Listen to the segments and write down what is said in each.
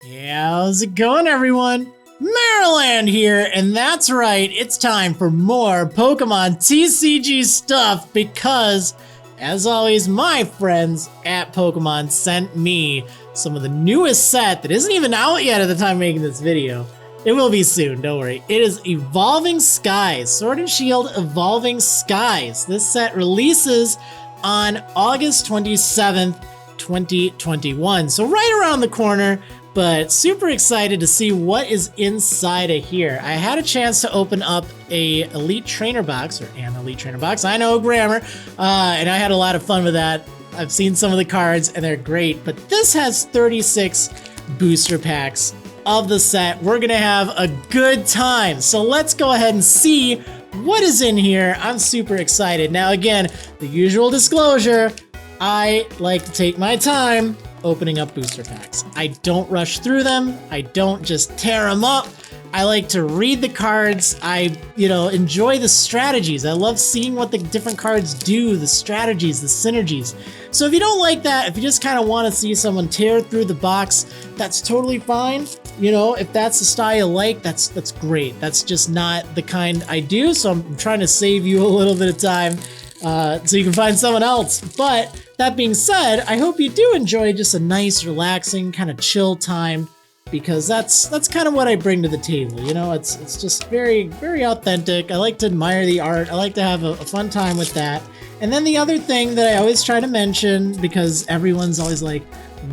How's it going, everyone? Marriland here, and that's right, it's time for more Pokemon TCG stuff because, as always, my friends at Pokemon sent me some of the newest set that isn't even out yet at the time of making this video. It will be soon, don't worry. It is Evolving Skies, Sword and Shield Evolving Skies. This set releases on August 27th, 2021, so right around the corner. But super excited to see what is inside of here. I had a chance to open up a Elite Trainer box, or an Elite Trainer box. I know grammar, and I had a lot of fun with that. I've seen some of the cards, and they're great. But this has 36 booster packs of the set. We're gonna have a good time. So let's go ahead and see what is in here. I'm super excited. Now again, the usual disclosure, I like to take my time opening up booster packs. I don't rush through them. I don't just tear them up. I like to read the cards. I, enjoy the strategies. I love seeing what the different cards do, the strategies, the synergies. So if you don't like that, if you just kind of want to see someone tear through the box, that's totally fine. If that's the style you like, that's great. That's just not the kind I do. So I'm trying to save you a little bit of time so you can find someone else. But that being said, I hope you do enjoy just a nice, relaxing, kind of chill time, because that's kind of what I bring to the table. It's just very, very authentic. I like to admire the art. I like to have a fun time with that. And then the other thing that I always try to mention, because everyone's always like,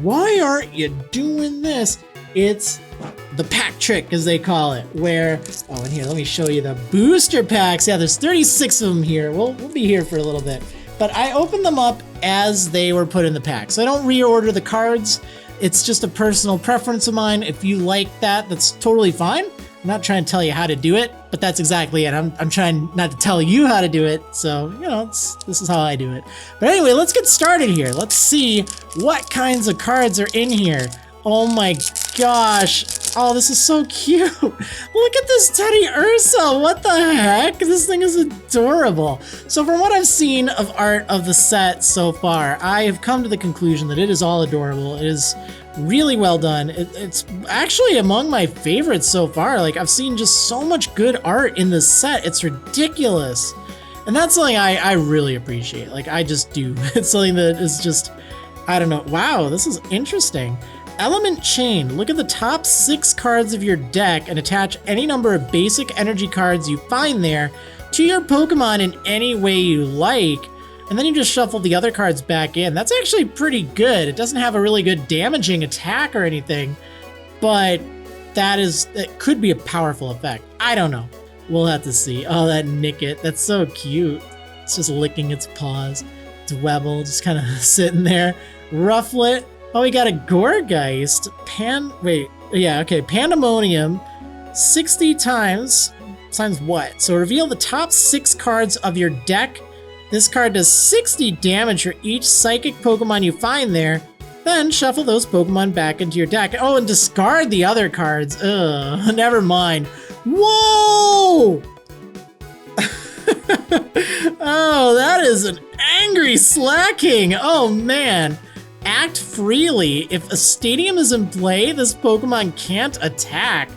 why aren't you doing this? It's the pack trick, as they call it, where, and here, let me show you the booster packs. Yeah, there's 36 of them here. We'll be here for a little bit. But I opened them up as they were put in the pack. So I don't reorder the cards. It's just a personal preference of mine. If you like that, that's totally fine. I'm not trying to tell you how to do it, but that's exactly it. I'm trying not to tell you how to do it. So, this is how I do it. But anyway, let's get started here. Let's see what kinds of cards are in here. Oh my gosh. Oh, this is so cute. Look at this Teddy Ursa. What the heck? This thing is adorable. So from what I've seen of art of the set so far, I have come to the conclusion that it is all adorable. It is really well done. It's actually among my favorites so far. Like, I've seen just so much good art in this set. It's ridiculous. And that's something I really appreciate. Like, I just do. It's something that is just, I don't know. Wow, this is interesting. Element Chain. Look at the top 6 cards of your deck and attach any number of basic energy cards you find there to your Pokemon in any way you like. And then you just shuffle the other cards back in. That's actually pretty good. It doesn't have a really good damaging attack or anything, but it could be a powerful effect. I don't know. We'll have to see. Oh, that Nickit. That's so cute. It's just licking its paws. Dwebble just kind of sitting there. Rufflet. Oh, we got a Gourgeist. Pandemonium. 60 times what? So reveal the top 6 cards of your deck. This card does 60 damage for each psychic Pokemon you find there. Then shuffle those Pokemon back into your deck. Oh, and discard the other cards. Ugh, never mind. Whoa! Oh, that is an angry Slacking. Oh, man. Act freely. If a stadium is in play, this Pokemon can't attack.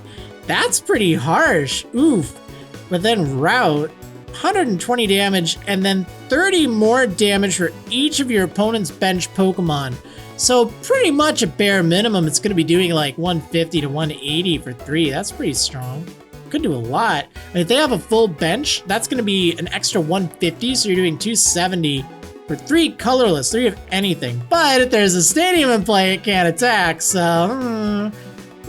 That's pretty harsh. Oof. But then route, 120 damage, and then 30 more damage for each of your opponent's bench Pokemon. So pretty much a bare minimum, it's going to be doing like 150 to 180 for 3. That's pretty strong. Could do a lot. And if they have a full bench, that's going to be an extra 150, so you're doing 270 for 3 colorless, 3 of anything. But if there's a stadium in play, it can't attack, so...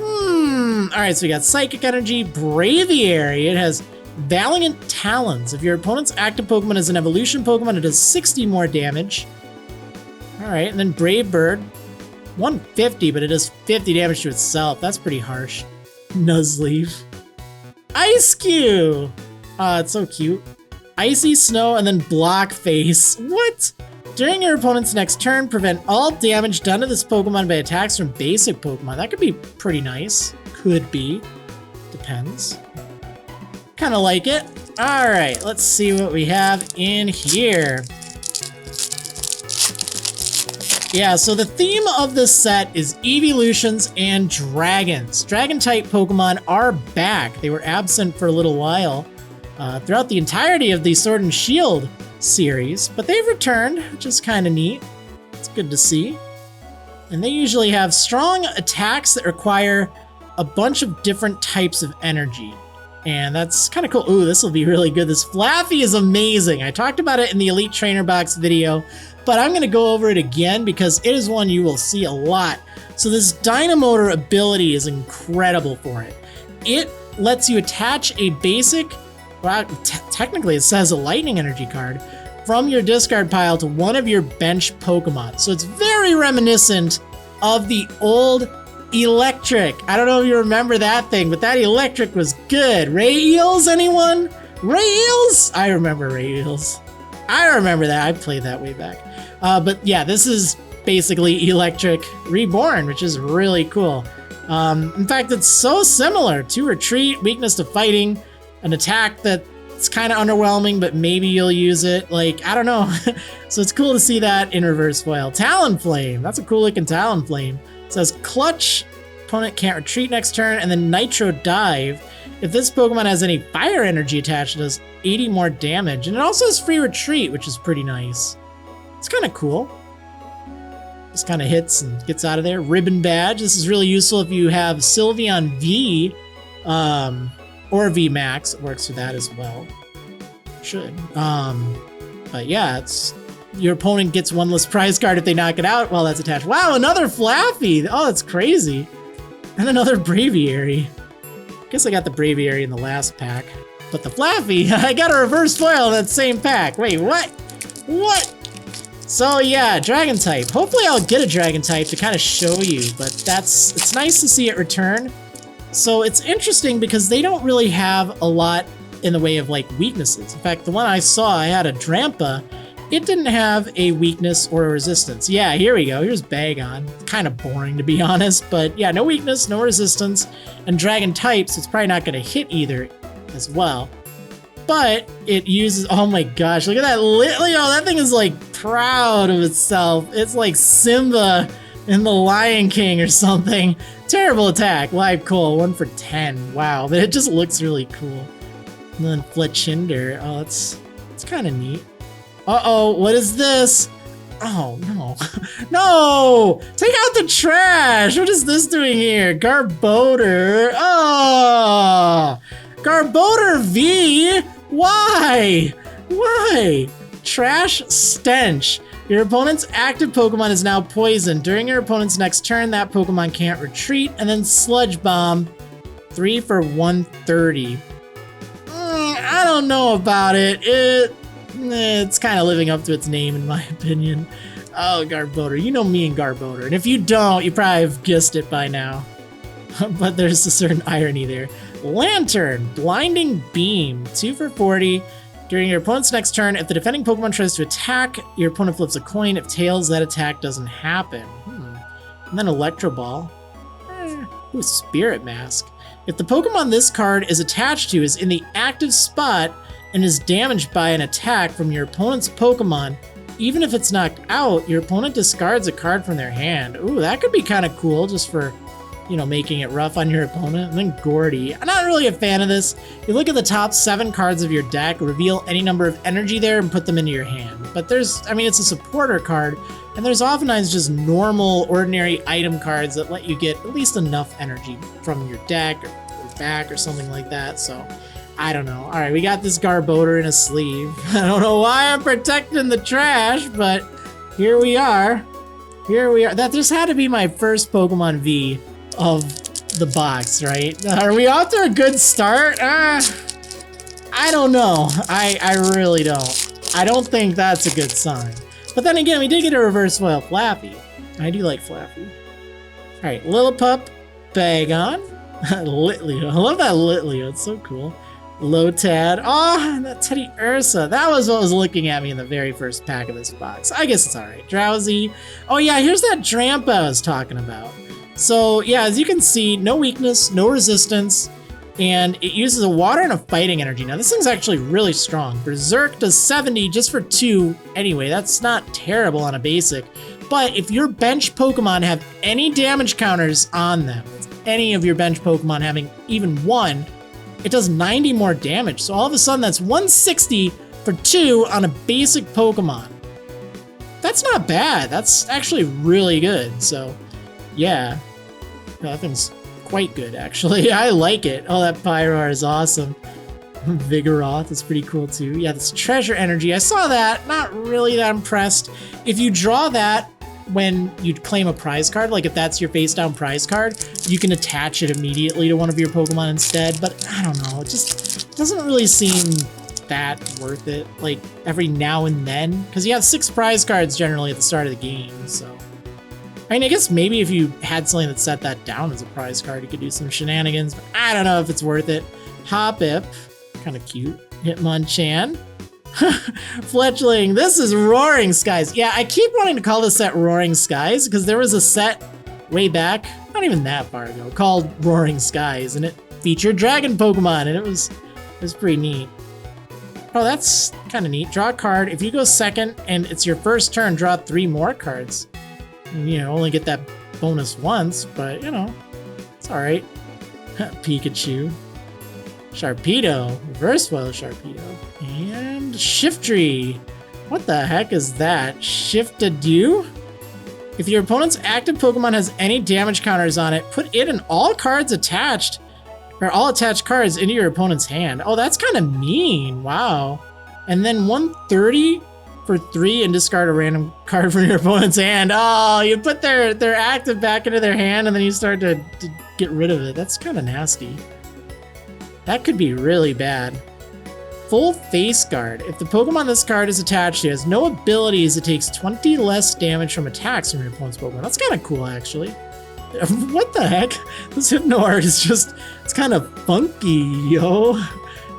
Alright, so we got Psychic Energy, Braviary. It has Valiant Talons. If your opponent's active Pokemon is an evolution Pokemon, it does 60 more damage. Alright, and then Brave Bird. 150, but it does 50 damage to itself. That's pretty harsh. Nuzleaf. Ice Cube! It's so cute. Icy Snow, and then Block Face. What? During your opponent's next turn, prevent all damage done to this Pokemon by attacks from basic Pokemon. That could be pretty nice. Could be. Depends. Kind of like it. All right, let's see what we have in here. Yeah, so the theme of this set is evolutions and dragons. Dragon-type Pokemon are back. They were absent for a little while throughout the entirety of the Sword and Shield series, but they've returned, which is kind of neat. It's good to see. And they usually have strong attacks that require a bunch of different types of energy. And that's kind of cool. Ooh, this will be really good. This Flaffy is amazing. I talked about it in the Elite Trainer Box video, but I'm going to go over it again because it is one you will see a lot. So this Dynamotor ability is incredible for it. It lets you attach a basic, well, technically it says a Lightning Energy card, from your discard pile to one of your bench Pokemon. So it's very reminiscent of the old Electric. I don't know if you remember that thing, but that Electric was good. Ray Eels, anyone? Ray Eels? I remember Ray Eels. I remember that. I played that way back. But yeah, this is basically Electric Reborn, which is really cool. In fact, it's so similar to Retreat, weakness to fighting, an attack that's kind of underwhelming, but maybe you'll use it. Like, I don't know. So it's cool to see that in reverse foil. Talonflame. That's a cool looking Talonflame. It says Clutch, opponent can't retreat next turn, and then Nitro Dive. If this Pokemon has any fire energy attached, it does 80 more damage. And it also has free retreat, which is pretty nice. It's kind of cool. Just kind of hits and gets out of there. Ribbon Badge. This is really useful if you have Sylveon V or V Max. It works for that as well. Should. But yeah, it's... Your opponent gets one less prize card if they knock it out while that's attached. Wow, another Flaffy! Oh, that's crazy. And another Braviary. Guess I got the Braviary in the last pack. But the Flaffy, I got a reverse foil in that same pack. Wait, what? What? So yeah, Dragon type. Hopefully I'll get a Dragon type to kind of show you, but it's nice to see it return. So it's interesting because they don't really have a lot in the way of like weaknesses. In fact, the one I saw, I had a Drampa. It didn't have a weakness or a resistance. Yeah, here we go. Here's Bagon. Kind of boring, to be honest, but yeah, no weakness, no resistance, and Dragon types, it's probably not going to hit either as well. But it uses, oh my gosh, look at that Litleo. That thing is like proud of itself. It's like Simba in The Lion King or something. Terrible attack. Live Coal, 1 for 10. Wow, but it just looks really cool. And then Fletchinder. Oh, it's kind of neat. Uh-oh, what is this? Oh, no. No! Take out the trash! What is this doing here? Garbodor. Oh! Garbodor V? Why? Why? Trash Stench. Your opponent's active Pokemon is now poisoned. During your opponent's next turn, that Pokemon can't retreat. And then Sludge Bomb. 3 for 130. I don't know about it. It's kind of living up to its name, in my opinion. Oh, Garbodor. You know me and Garbodor. And if you don't, you probably have guessed it by now. But there's a certain irony there. Lantern. Blinding Beam. 2 for 40. During your opponent's next turn, if the defending Pokemon tries to attack, your opponent flips a coin. If tails, that attack doesn't happen. And then Electro Ball. Ooh, Spirit Mask. If the Pokemon this card is attached to is in the active spot and is damaged by an attack from your opponent's Pokemon, even if it's knocked out, your opponent discards a card from their hand. Ooh, that could be kind of cool just for, you know, making it rough on your opponent. And then Gordy. I'm not really a fan of this. You look at the top 7 cards of your deck, reveal any number of energy there, and put them into your hand. But there's, I mean, it's a supporter card, and there's oftentimes just normal, ordinary item cards that let you get at least enough energy from your deck or back or something like that, so I don't know. All right, we got this Garbodor in a sleeve. I don't know why I'm protecting the trash, but here we are. Here we are. That just had to be my first Pokemon V of the box, right? Are we off to a good start? I don't know. I really don't. I don't think that's a good sign. But then again, we did get a reverse foil Flaffy. I do like Flaffy. All right, Lillipup, Bagon, Litleo. I love that Litleo. It's so cool. Lotad. Oh, that Teddy Ursa. That was what was looking at me in the very first pack of this box. I guess it's all right. Drowsy. Oh yeah, here's that Drampa I was talking about. So yeah, as you can see, no weakness, no resistance, and it uses a water and a fighting energy. Now this thing's actually really strong. Berserk does 70 just for 2 anyway. That's not terrible on a basic, But if your bench Pokemon have any damage counters on them, any of your bench Pokemon having even one, it does 90 more damage. So all of a sudden that's 160 for 2 on a basic Pokemon. That's not bad. That's actually really good. So yeah, that thing's quite good actually. I like it. Oh, that Pyroar is awesome. Vigoroth is pretty cool too. Yeah, this Treasure Energy, I saw that. Not really that impressed. If you draw that when you claim a prize card, like if that's your face down prize card, you can attach it immediately to one of your Pokemon instead. But I don't know, it just doesn't really seem that worth it, like every now and then, because you have 6 prize cards generally at the start of the game. So I mean, I guess maybe if you had something that set that down as a prize card, you could do some shenanigans, but I don't know if it's worth it. Hoppip, kind of cute. Hitmonchan. Fletchling, this is Roaring Skies. Yeah, I keep wanting to call this set Roaring Skies because there was a set way back, not even that far ago, called Roaring Skies, and it featured dragon Pokemon, and it was pretty neat. Oh, that's kind of neat. Draw a card. If you go second and it's your first turn, draw 3 more cards. And, you know, only get that bonus once, but you know, it's all right. Pikachu. Sharpedo, Reverse Foil Sharpedo, and Shiftry. What the heck is that? Shiftadoo? If your opponent's active Pokemon has any damage counters on it, put it and all cards attached, or all attached cards into your opponent's hand. Oh, that's kind of mean. Wow. And then 130 for 3 and discard a random card from your opponent's hand. Oh, you put their active back into their hand and then you start to get rid of it. That's kind of nasty. That could be really bad. Full Face Guard. If the Pokemon this card is attached to has no abilities, it takes 20 less damage from attacks from your opponent's Pokemon. That's kind of cool, actually. What the heck? This Hypno art is just, it's kind of funky, yo.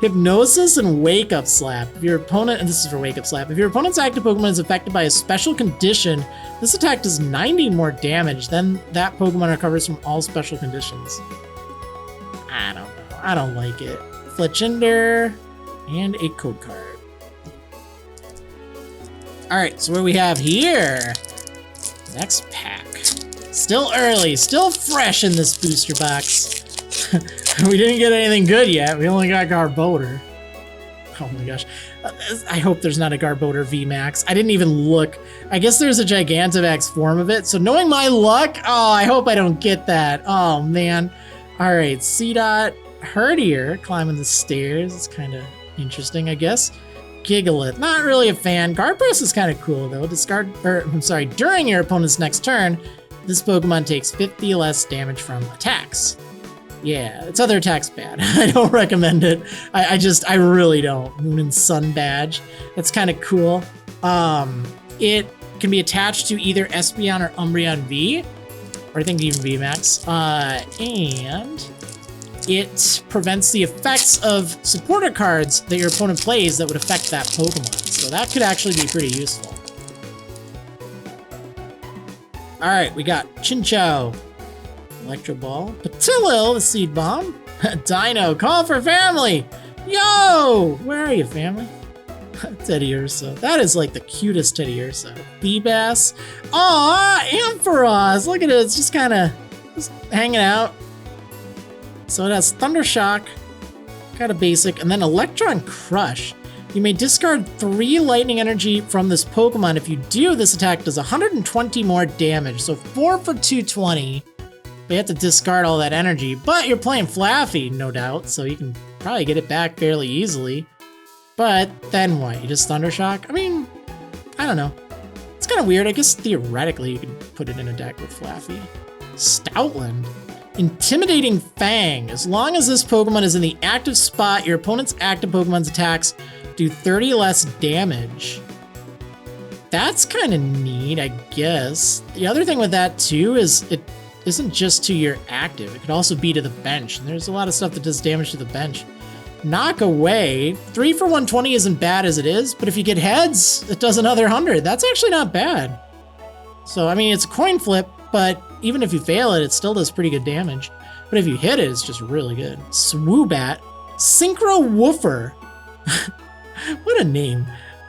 Hypnosis and Wake Up Slap. If your opponent, and this is for Wake Up Slap, if your opponent's active Pokemon is affected by a special condition, this attack does 90 more damage, then that Pokemon recovers from all special conditions. I don't know. I don't like it. Fletchinder and a code card. Alright, so what do we have here? Next pack. Still early, still fresh in this booster box. We didn't get anything good yet. We only got Garbodor. Oh my gosh. I hope there's not a Garbodor VMAX. I didn't even look. I guess there's a Gigantamax form of it. So knowing my luck, oh, I hope I don't get that. Oh man. Alright, C-Dot. Herdier climbing the stairs. It's kind of interesting, I guess. Gigalith, not really a fan. Garpress is kind of cool though. During your opponent's next turn, this Pokemon takes 50 less damage from attacks. Yeah, its other attack's bad. I don't recommend it. I really don't. Moon and Sun Badge. That's kind of cool. It can be attached to either Espeon or Umbreon V, or I think even VMAX. And it prevents the effects of supporter cards that your opponent plays that would affect that Pokemon. So that could actually be pretty useful. Alright, we got Chinchou, Electro Ball, Patillo, the Seed Bomb, Dino, Call for Family! Yo! Where are you, family? Teddy Ursa. That is like the cutest Teddy Ursa. Feebas. Aw, Ampharos! Look at it, it's just kind of just hanging out. So it has Thundershock, kind of basic, and then Electron Crush. You may discard 3 lightning energy from this Pokemon. If you do, this attack does 120 more damage. So 4 for 220. But you have to discard all that energy. But you're playing Flaffy, no doubt, so you can probably get it back fairly easily. But then what? You just Thundershock? I mean, I don't know. It's kind of weird. I guess theoretically you could put it in a deck with Flaffy. Stoutland. Intimidating Fang. As long as this Pokemon is in the active spot, your opponent's active Pokemon's attacks do 30 less damage. That's kind of neat, I guess. The other thing with that too is it isn't just to your active. It could also be to the bench. And there's a lot of stuff that does damage to the bench. Knock Away. 3 for 120 isn't bad as it is, but if you get heads, it does another 100. That's actually not bad. So, I mean, it's a coin flip, but even if you fail it, it still does pretty good damage. But if you hit it, it's just really good. Swoobat. Synchro Woofer. What a name.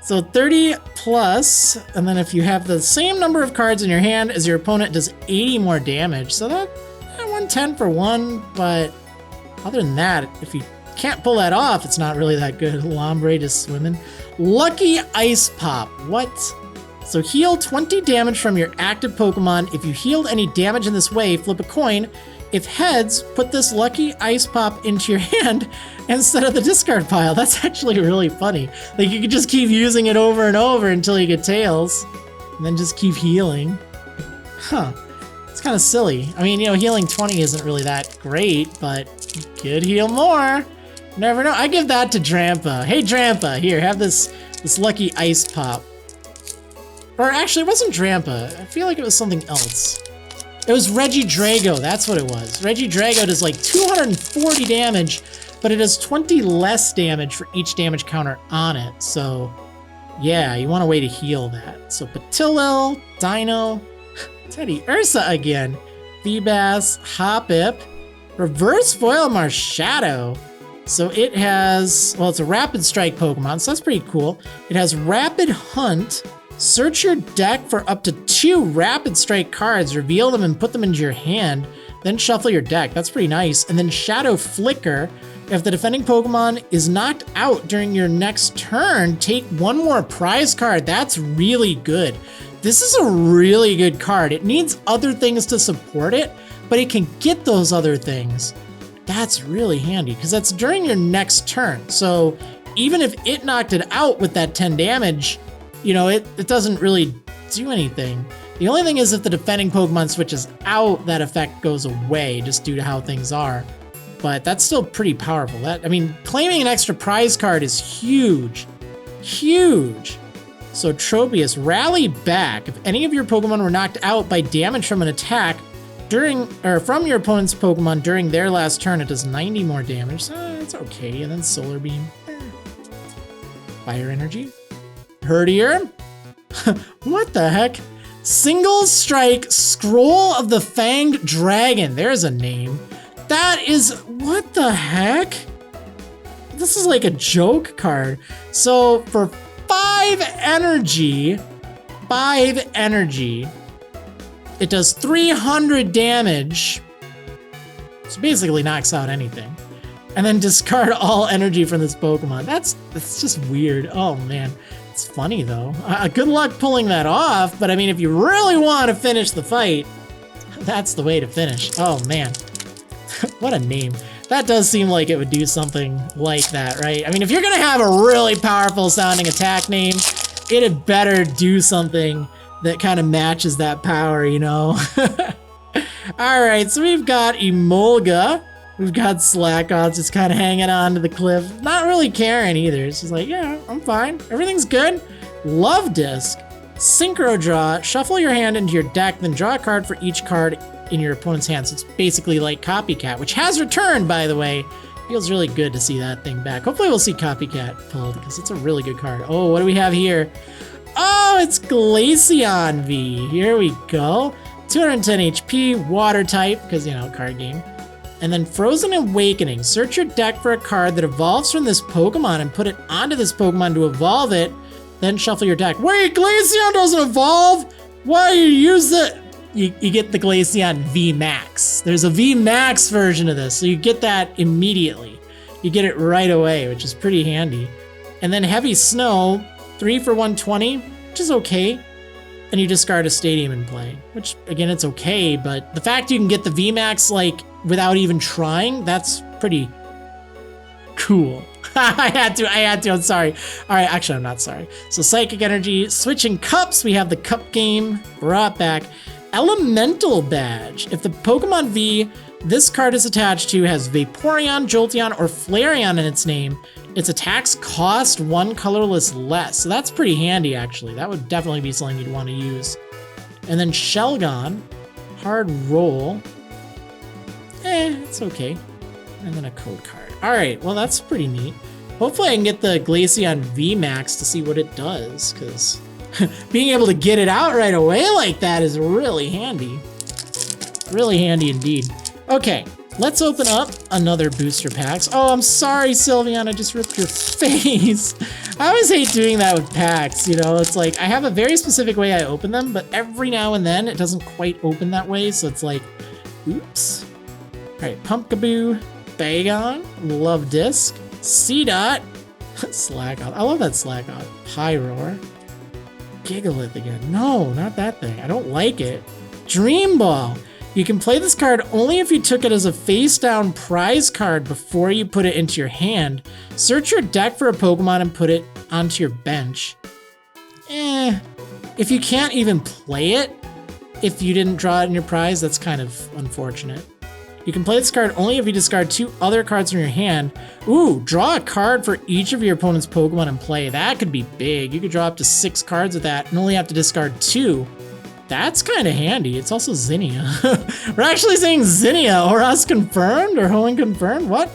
So 30 plus, and then if you have the same number of cards in your hand as your opponent, does 80 more damage. So that 110 for one, but other than that, if you can't pull that off, it's not really that good. Lombre just swimming. Lucky Ice Pop. What? So heal 20 damage from your active Pokemon. If you healed any damage in this way, flip a coin. If heads, put this Lucky Ice Pop into your hand instead of the discard pile. That's actually really funny. Like, you could just keep using it over and over until you get tails, and then just keep healing. Huh. It's kind of silly. I mean, you know, healing 20 isn't really that great, but you could heal more. Never know. I give that to Drampa. Hey, Drampa, here, have this Lucky Ice Pop. Or actually, it wasn't Drampa. I feel like it was something else. It was Regidrago, that's what it was. Regidrago does like 240 damage, but it does 20 less damage for each damage counter on it. So yeah, you want a way to heal that. So Patilil, Dino, Teddy Ursa again, Feebas, Hoppip, Reverse Foil Marshadow. So it has, well, it's a Rapid Strike Pokemon, so that's pretty cool. It has Rapid Hunt. Search your deck for up to 2 Rapid Strike cards, reveal them and put them into your hand, then shuffle your deck. That's pretty nice. And then Shadow Flicker. If the defending Pokemon is knocked out during your next turn, take 1 more prize card. That's really good. This is a really good card. It needs other things to support it, but it can get those other things. That's really handy because that's during your next turn. So even if it knocked it out with that 10 damage, you know, it doesn't really do anything. The only thing is if the defending Pokemon switches out, that effect goes away just due to how things are. But that's still pretty powerful. I mean, claiming an extra prize card is huge. Huge. So Tropius, rally back. If any of your Pokemon were knocked out by damage from an attack from your opponent's Pokemon during their last turn, it does 90 more damage. So it's okay. And then Solar Beam. Fire Energy. Herdier. What the heck? Single Strike Scroll of the Fanged Dragon. There's a name. That is, what the heck? This is like a joke card. So for 5 energy, it does 300 damage. So basically knocks out anything. And then discard all energy from this Pokemon. That's just weird. Oh man. It's funny though. Good luck pulling that off, but I mean, if you really want to finish the fight, that's the way to finish. Oh man, what a name. That does seem like it would do something like that, right? I mean, if you're gonna have a really powerful sounding attack name, it had better do something that kind of matches that power, you know? All right, so we've got Emolga. We've got Slackoth just kind of hanging on to the cliff, not really caring either. It's just like, yeah, I'm fine. Everything's good. Love Disc. Synchro Draw. Shuffle your hand into your deck, then draw a card for each card in your opponent's hand. So it's basically like Copycat, which has returned, by the way. Feels really good to see that thing back. Hopefully we'll see Copycat pulled because it's a really good card. Oh, what do we have here? Oh, it's Glaceon V. Here we go. 210 HP, water type, because, you know, card game. And then Frozen Awakening. Search your deck for a card that evolves from this Pokemon and put it onto this Pokemon to evolve it. Then shuffle your deck. Wait, Glaceon doesn't evolve? Why you use it? You get the Glaceon V Max. There's a V Max version of this, so you get that immediately. You get it right away, which is pretty handy. And then Heavy Snow, 3 for 120, which is okay. And you discard a Stadium in play, which again, it's okay, but the fact you can get the V Max like without even trying, that's pretty cool. I had to, I'm sorry. All right, actually, I'm not sorry. So Psychic Energy, switching cups, we have the cup game brought back. Elemental Badge. If the Pokemon V this card is attached to has Vaporeon, Jolteon, or Flareon in its name, its attacks cost 1 colorless less. So that's pretty handy, actually. That would definitely be something you'd want to use. And then Shelgon, hard roll. It's okay. And then a code card. All right, well, that's pretty neat. Hopefully I can get the Glaceon VMAX to see what it does, because being able to get it out right away like that is really handy. Really handy indeed. Okay, Let's open up another booster packs. Oh, I'm sorry, Sylveon, I just ripped your face. I always hate doing that with packs, you know? It's like, I have a very specific way I open them, but every now and then it doesn't quite open that way, so it's like, oops. All right, Pumpkaboo, Bagon, Love Disc, C-Dot, Slakoth. I love that Slakoth. Pyroar, Gigalith again. No, not that thing. I don't like it. Dream Ball. You can play this card only if you took it as a face-down prize card before you put it into your hand. Search your deck for a Pokemon and put it onto your bench. If you can't even play it, if you didn't draw it in your prize, that's kind of unfortunate. You can play this card only if you discard 2 other cards from your hand. Ooh, draw a card for each of your opponent's Pokemon in play. That could be big. You could draw up to 6 cards with that and only have to discard 2. That's kind of handy. It's also Zinnia. We're actually saying Zinnia. Oras confirmed or Hoenn confirmed? What?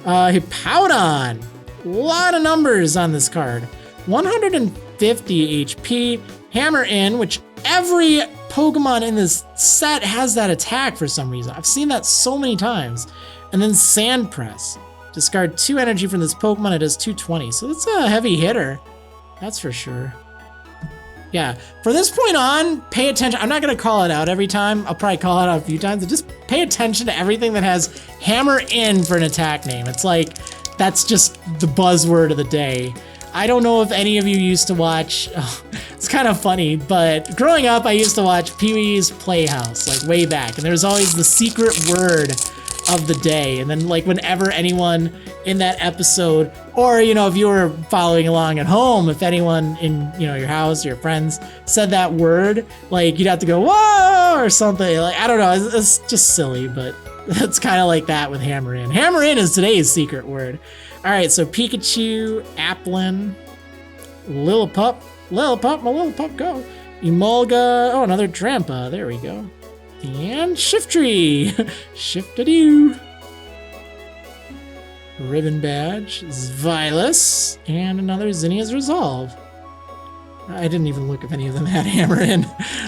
Hippowdon. A lot of numbers on this card. 150 HP. Hammer In, which every Pokemon in this set has that attack for some reason. I've seen that so many times. And then Sand Press. Discard 2 energy from this Pokemon. It does 220. So it's a heavy hitter. That's for sure. Yeah, from this point on, pay attention. I'm not gonna call it out every time. I'll probably call it out a few times, but just pay attention to everything that has Hammer In for an attack name. It's like, that's just the buzzword of the day. I don't know if any of you used to watch, it's kind of funny, but growing up, I used to watch Pee-wee's Playhouse, like way back, and there was always the secret word of the day. And then like whenever anyone in that episode, or, you know, if you were following along at home, if anyone in, you know, your house, your friends said that word, like you'd have to go, whoa, or something. Like, I don't know, it's just silly, but it's kind of like that with Hammer In. Hammer In is today's secret word. All right, so Pikachu, Applin, Lillipup, my Lillipup, go. Emolga, oh, another Drampa, there we go. And Shiftry, Shift-a-doo. Ribbon Badge, Zvylus, and another Zinnia's Resolve. I didn't even look if any of them had Hammer In.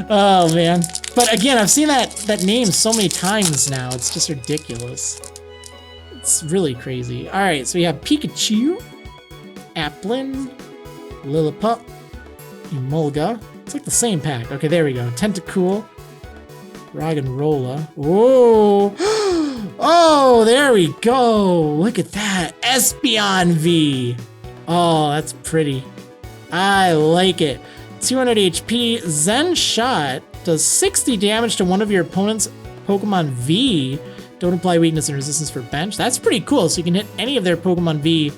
Oh man. But again, I've seen that name so many times now, it's just ridiculous. It's really crazy. All right, so we have Pikachu, Applin, Lillipup, Emolga. It's like the same pack. Okay, there we go. Tentacool, Roggenrola. Whoa! Oh, there we go. Look at that. Espeon V. Oh, that's pretty. I like it. 200 HP. Zen Shot does 60 damage to one of your opponent's Pokemon V. Don't apply weakness and resistance for bench. That's pretty cool. So you can hit any of their Pokemon V,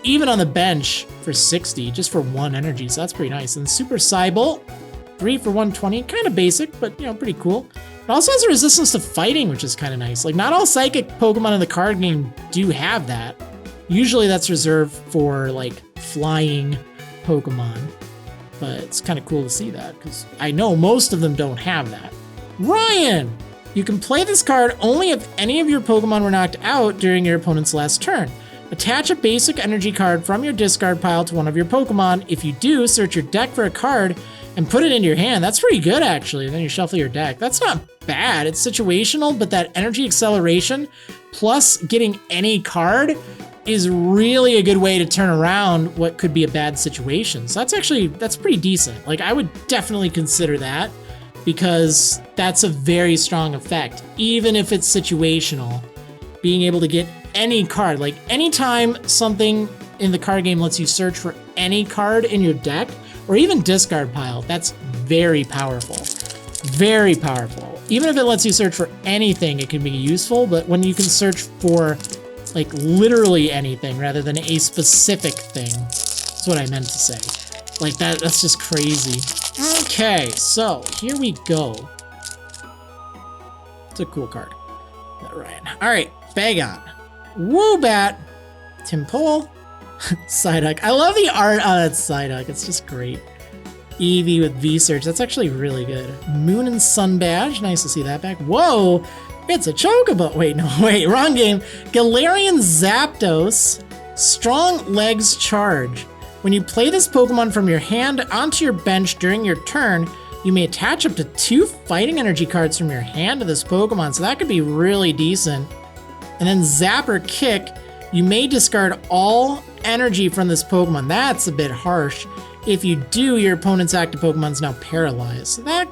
even on the bench, for 60, just for 1 energy. So that's pretty nice. And Super Psybolt, 3 for 120. Kind of basic, but, you know, pretty cool. It also has a resistance to fighting, which is kind of nice. Like, not all psychic Pokemon in the card game do have that. Usually that's reserved for, like, flying Pokemon. But it's kind of cool to see that, because I know most of them don't have that. Ryan! You can play this card only if any of your Pokemon were knocked out during your opponent's last turn. Attach a basic energy card from your discard pile to one of your Pokemon. If you do, search your deck for a card and put it into your hand. That's pretty good, actually. Then you shuffle your deck. That's not bad. It's situational, but that energy acceleration plus getting any card is really a good way to turn around what could be a bad situation. So that's pretty decent. Like, I would definitely consider that, because that's a very strong effect. Even if it's situational, being able to get any card, like anytime something in the card game lets you search for any card in your deck, or even discard pile, that's very powerful. Very powerful. Even if it lets you search for anything, it can be useful, but when you can search for like literally anything rather than a specific thing, that's what I meant to say. Like that's just crazy. Okay, so here we go. It's a cool card. Ryan. All right, Bagon, Woobat, Timpole, Psyduck. I love the art on that Psyduck. It's just great. Eevee with V-Search. That's actually really good. Moon and Sun Badge. Nice to see that back. Whoa! It's a Chocobo. Wait, wrong game. Galarian Zapdos. Strong Legs Charge. When you play this Pokemon from your hand onto your bench during your turn, you may attach up to 2 fighting energy cards from your hand to this Pokemon. So that could be really decent And then Zap or Kick, you may discard all energy from this Pokemon. That's a bit harsh. If you do, your opponent's active Pokemon's now paralyzed. So that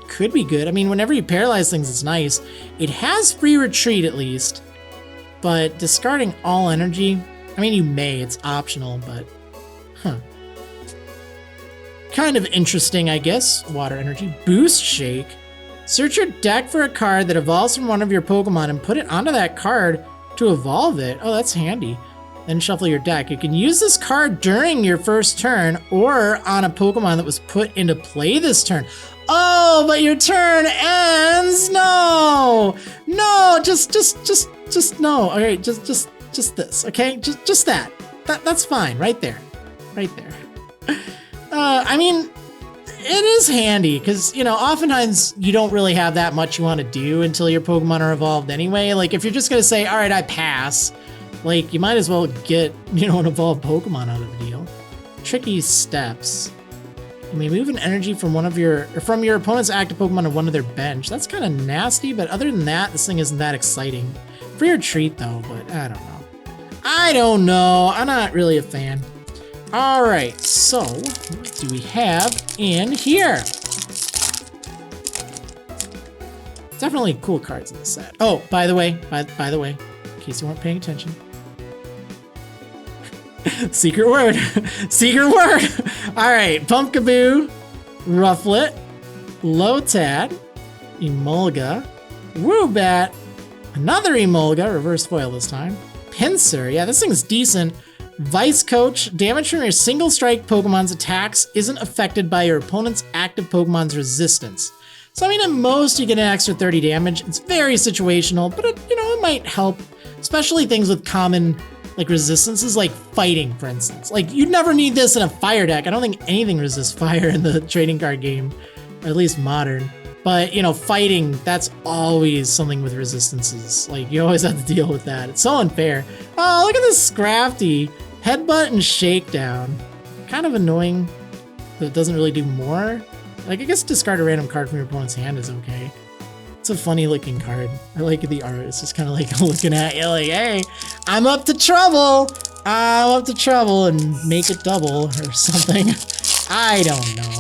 could be good. I mean, whenever you paralyze things, it's nice. It has free retreat at least, but discarding all energy, I mean, you may, it's optional, but kind of interesting, I guess. Water energy, Boost Shake. Search your deck for a card that evolves from one of your Pokemon and put it onto that card to evolve it. Oh, that's handy. Then shuffle your deck. You can use this card during your first turn or on a Pokemon that was put into play this turn. Oh, but your turn ends. No, just no. Okay, just this. Okay, just that. That's fine. Right there. I mean, it is handy because, you know, oftentimes you don't really have that much you want to do until your Pokemon are evolved anyway. Like, if you're just going to say, all right, I pass, like, you might as well get, you know, an evolved Pokemon out of the deal. Tricky steps. You may move an energy from your opponent's active Pokemon to one of their bench. That's kind of nasty, but other than that, this thing isn't that exciting. Free retreat, though, but I don't know. I'm not really a fan. All right, so what do we have in here? Definitely cool cards in this set. Oh, by the way, in case you weren't paying attention. Secret word. All right, Pumpkaboo, Rufflet, Lotad, Emolga, Woobat, another Emolga, reverse foil this time, Pinsir, yeah, this thing's decent. Vice Coach, damage from your single strike Pokemon's attacks isn't affected by your opponent's active Pokemon's resistance. So I mean, at most you get an extra 30 damage. It's very situational, but it might help, especially things with common like resistances, like fighting, for instance. Like, you'd never need this in a fire deck. I don't think anything resists fire in the trading card game, or at least modern. But, you know, fighting, that's always something with resistances. Like, you always have to deal with that. It's so unfair. Oh, look at this Scrafty. Headbutt and Shakedown. Kind of annoying that it doesn't really do more. Like, I guess discard a random card from your opponent's hand is okay. It's a funny looking card. I like the art. It's just kind of like looking at you like, hey, I'm up to trouble. And make it double or something. I don't know.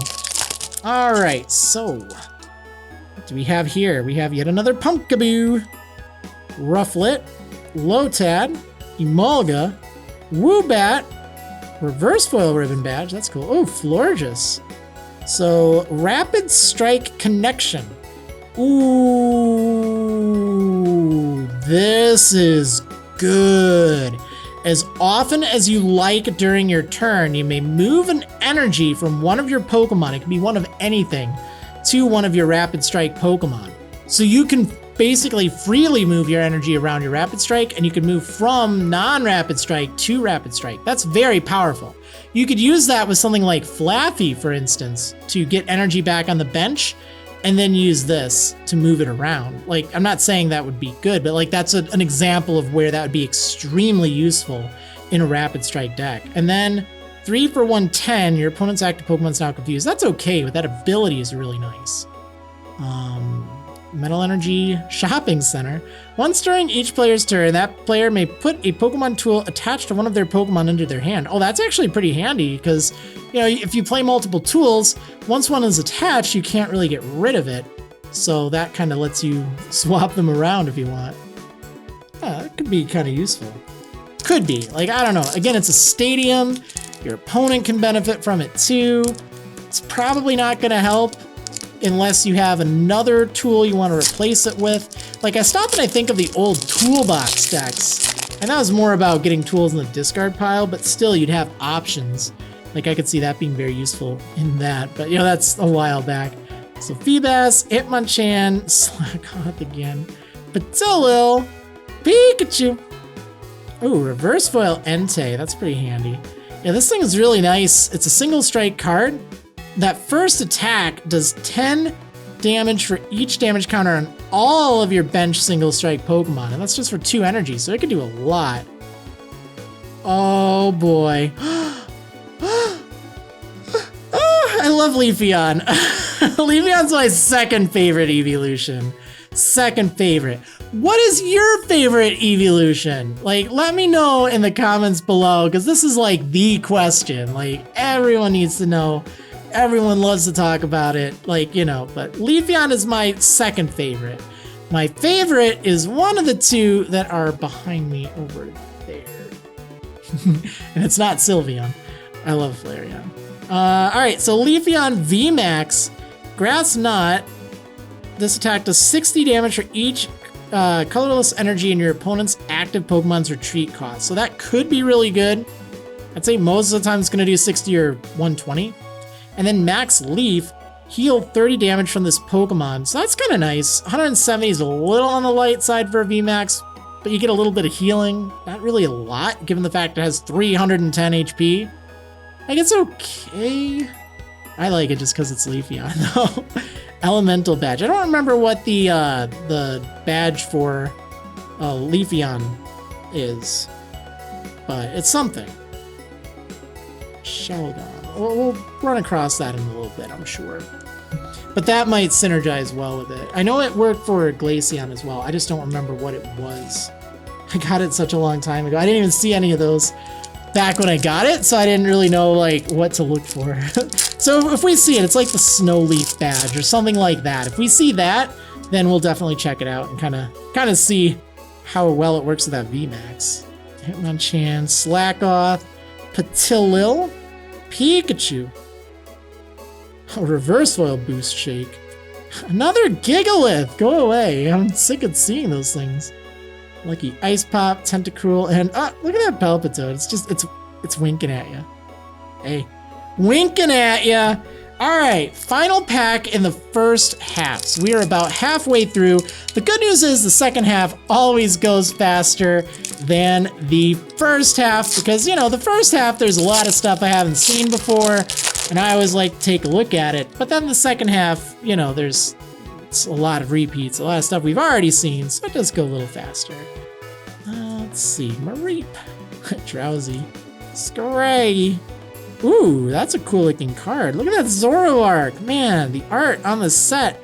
All right, so what do we have here? We have yet another Pumpkaboo, Rufflet, Lotad, Emolga, Woobat, reverse foil ribbon badge. That's cool. Oh, Florges. So, Rapid Strike Connection. Ooh, this is good. As often as you like during your turn, you may move an energy from one of your Pokemon, it can be one of anything, to one of your Rapid Strike Pokemon. So you can basically freely move your energy around your Rapid Strike, and you can move from non-Rapid Strike to Rapid Strike. That's very powerful. You could use that with something like Flaffy, for instance, to get energy back on the bench, and then use this to move it around. Like, I'm not saying that would be good, but like that's an example of where that would be extremely useful in a Rapid Strike deck. And then 3 for 110, your opponent's active Pokemon's now confused. That's okay, but that ability is really nice. Metal Energy Shopping Center. Once during each player's turn, that player may put a Pokemon tool attached to one of their Pokemon into their hand. Oh, that's actually pretty handy because, you know, if you play multiple tools, once one is attached, you can't really get rid of it. So that kind of lets you swap them around if you want. Yeah, that could be kind of useful. Could be. Like, I don't know. Again, it's a stadium. Your opponent can benefit from it too. It's probably not going to help unless you have another tool you want to replace it with. Like, I stop and I think of the old toolbox decks, and that was more about getting tools in the discard pile, but still you'd have options. Like, I could see that being very useful in that, but, you know, that's a while back. So Feebas, Hitmonchan, Slackoth again, Patilil, Pikachu. Ooh, reverse foil Entei, that's pretty handy. Yeah, this thing is really nice. It's a single strike card. That first attack does 10 damage for each damage counter on all of your bench single strike Pokemon, and that's just for 2 energy, so it can do a lot. Oh boy. I love Leafeon. Leafeon's my second favorite evolution. second favorite. What is your favorite evolution? Like, let me know in the comments below, because this is like the question. Like, everyone needs to know. Everyone loves to talk about it. Like, you know, but Leafeon is my second favorite. My favorite is one of the two that are behind me over there. And it's not Sylveon. I love Flareon. Alright, so Leafeon VMAX, Grass Knot. This attack does 60 damage for each colorless energy in your opponent's active Pokemon's retreat cost. So that could be really good. I'd say most of the time it's going to do 60 or 120. And then Max Leaf, heal 30 damage from this Pokemon. So that's kind of nice. 170 is a little on the light side for a VMAX, but you get a little bit of healing. Not really a lot, given the fact it has 310 HP. Like, it's okay. I like it just because it's Leafeon, though. Elemental badge. I don't remember what the badge for Leafeon is, but it's something. Sheldon. We'll run across that in a little bit, I'm sure. But that might synergize well with it. I know it worked for Glaceon as well. I just don't remember what it was. I got it such a long time ago. I didn't even see any of those back when I got it, so I didn't really know like what to look for. So if we see it, it's like the Snow Leaf badge or something like that. If we see that, then we'll definitely check it out and kind of see how well it works with that VMAX. Hitmonchan, Slackoth, Patilil, Pikachu. A reverse foil boost shake. Another Gigalith! Go away. I'm sick of seeing those things. Lucky Ice Pop, Tentacruel, and look at that Palpitoad. It's just, it's winking at you. Hey, winking at you. All right, final pack in the first half. So we are about halfway through. The good news is the second half always goes faster than the first half because, you know, the first half, there's a lot of stuff I haven't seen before, and I always like to take a look at it. But then the second half, you know, it's a lot of repeats, a lot of stuff we've already seen, so it does go a little faster. Let's see, Mareep, Drowsy, Scraggy. Ooh, that's a cool looking card. Look at that Zoroark. Man, the art on the set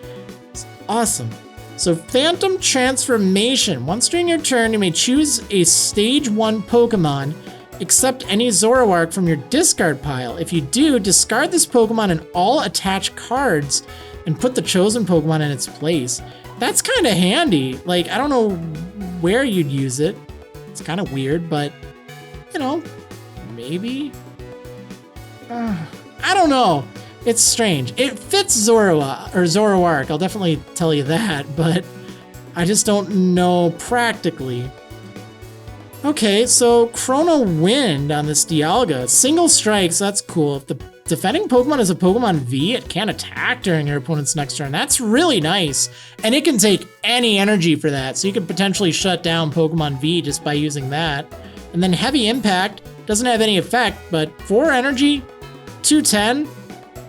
is awesome. So Phantom Transformation. Once during your turn, you may choose a Stage 1 Pokemon, except any Zoroark from your discard pile. If you do, discard this Pokemon and all attached cards and put the chosen Pokemon in its place. That's kind of handy. Like, I don't know where you'd use it. It's kind of weird, but, you know, maybe. I don't know. It's strange. It fits Zoroark. I'll definitely tell you that, but I just don't know practically. Okay, so Chrono Wind on this Dialga. Single strikes, that's cool. If the defending Pokemon is a Pokemon V, it can't attack during your opponent's next turn. That's really nice. And it can take any energy for that, so you could potentially shut down Pokemon V just by using that. And then Heavy Impact doesn't have any effect, but 4 energy, 210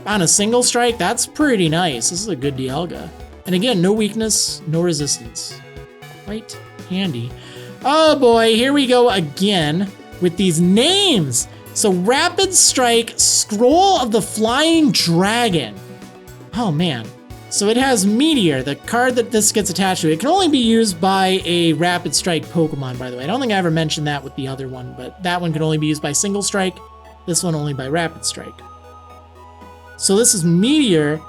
on a single strike, that's pretty nice. This is a good Dialga. And again, no weakness, no resistance. Quite handy. Oh boy, here we go again with these names. So Rapid Strike, Scroll of the Flying Dragon. Oh man. So it has Meteor, the card that this gets attached to. It can only be used by a Rapid Strike Pokemon, by the way. I don't think I ever mentioned that with the other one, but that one can only be used by Single Strike. This one only by Rapid Strike. So this is Meteor.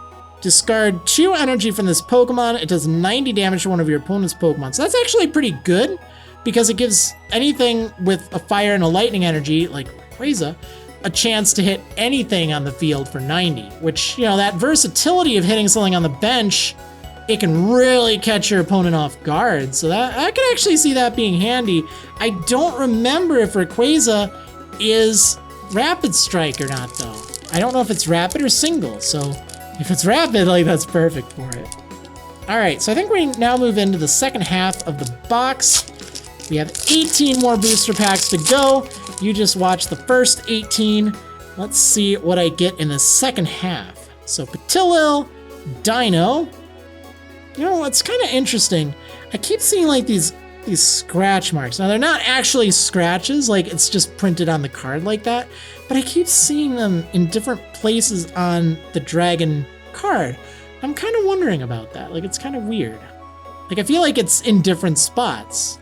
Discard 2 energy from this Pokemon. It does 90 damage to one of your opponent's Pokemon. So that's actually pretty good because it gives anything with a fire and a lightning energy, like Rayquaza, a chance to hit anything on the field for 90, which, you know, that versatility of hitting something on the bench, it can really catch your opponent off guard. So that I can actually see that being handy. I don't remember if Rayquaza is Rapid Strike or not, though. I don't know if it's Rapid or Single, so if it's Rapid, like, that's perfect for it. All right, so I think we now move into the second half of the box. We have 18 more booster packs to go. You just watch the first 18. Let's see what I get in the second half. So Patilil, Dino. You know, it's kind of interesting. I keep seeing like these scratch marks. Now they're not actually scratches, like it's just printed on the card like that, but I keep seeing them in different places on the dragon card. I'm kind of wondering about that. Like, it's kind of weird. Like, I feel like it's in different spots.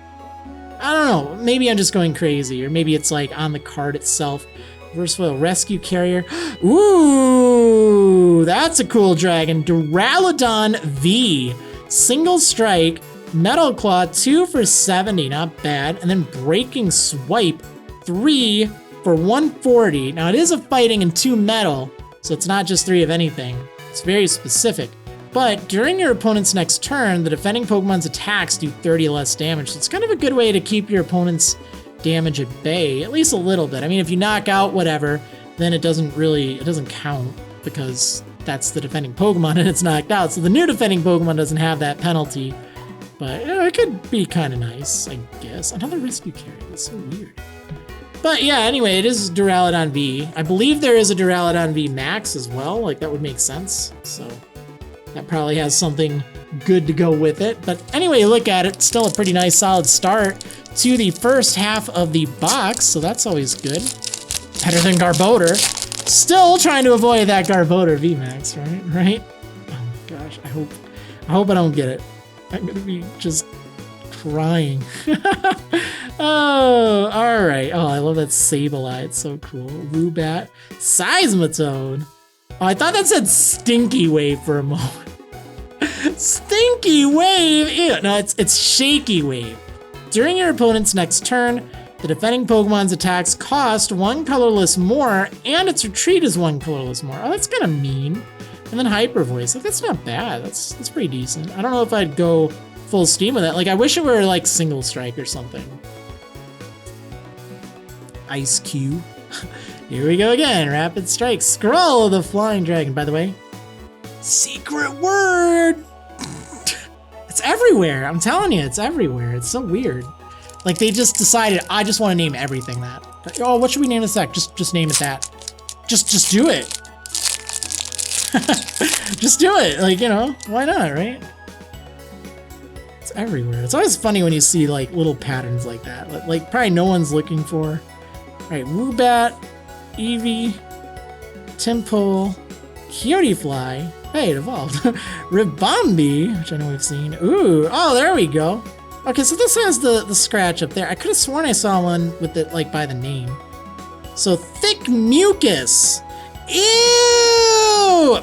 I don't know. Maybe I'm just going crazy, or maybe it's like on the card itself. Reverse foil rescue carrier. Ooh, that's a cool dragon. Duraludon V. Single strike. Metal Claw, 2 for 70. Not bad. And then Breaking Swipe, 3 for 140. Now, it is a fighting and 2 metal, so it's not just 3 of anything. It's very specific. But during your opponent's next turn, the defending Pokemon's attacks do 30 less damage. So it's kind of a good way to keep your opponent's damage at bay, at least a little bit. I mean, if you knock out whatever, then it doesn't count because that's the defending Pokemon and it's knocked out. So the new defending Pokemon doesn't have that penalty, but you know, it could be kind of nice, I guess. Another rescue carrier, that's so weird. But yeah, anyway, it is Duraludon V. I believe there is a Duraludon V Max as well, like that would make sense. So that probably has something good to go with it. But anyway, look at it, still a pretty nice solid start to the first half of the box, so that's always good. Better than Garbodor. Still trying to avoid that Garbodor VMAX, right? Oh my gosh, I hope I don't get it. I'm gonna be just crying. Oh, all right. Oh, I love that Sableye, it's so cool. Woobat, Seismitoad. Oh, I thought that said Stinky Wave for a moment. Stinky Wave, ew. No, it's Shaky Wave. During your opponent's next turn, the defending Pokemon's attacks cost 1 colorless more, and its retreat is 1 colorless more. Oh, that's kind of mean. And then Hyper Voice, like that's not bad. That's pretty decent. I don't know if I'd go full steam with that. Like I wish it were like Single Strike or something. Ice Cube. Here we go again. Rapid Strike. Scroll of the Flying Dragon. By the way, secret word. It's everywhere. I'm telling you, it's everywhere. It's so weird. Like they just decided, I just want to name everything that. Oh, what should we name this deck? Just name it that. Just do it. Just do it. Like, you know, why not, right? It's everywhere. It's always funny when you see like little patterns like that. Like probably no one's looking for. All right, Woobat, Eevee, Tympole, Fly. Hey, it evolved. Ribombee, which I know we've seen. Ooh, oh, there we go. Okay, so this has the scratch up there. I could have sworn I saw one with it like by the name. So Thick Mucus. Ew!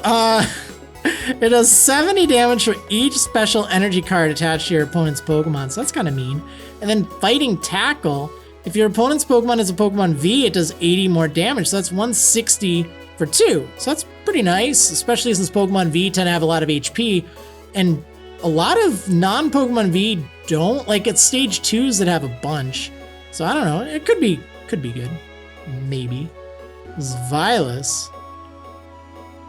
It does 70 damage for each special energy card attached to your opponent's Pokemon, so that's kind of mean. And then Fighting Tackle. If your opponent's Pokemon is a Pokemon V, it does 80 more damage, so that's 160 for 2. So that's pretty nice, especially since Pokemon V tend to have a lot of HP, and a lot of non-Pokemon V don't. Like it's stage 2s that have a bunch. So I don't know, it could be good. Maybe. Xylus.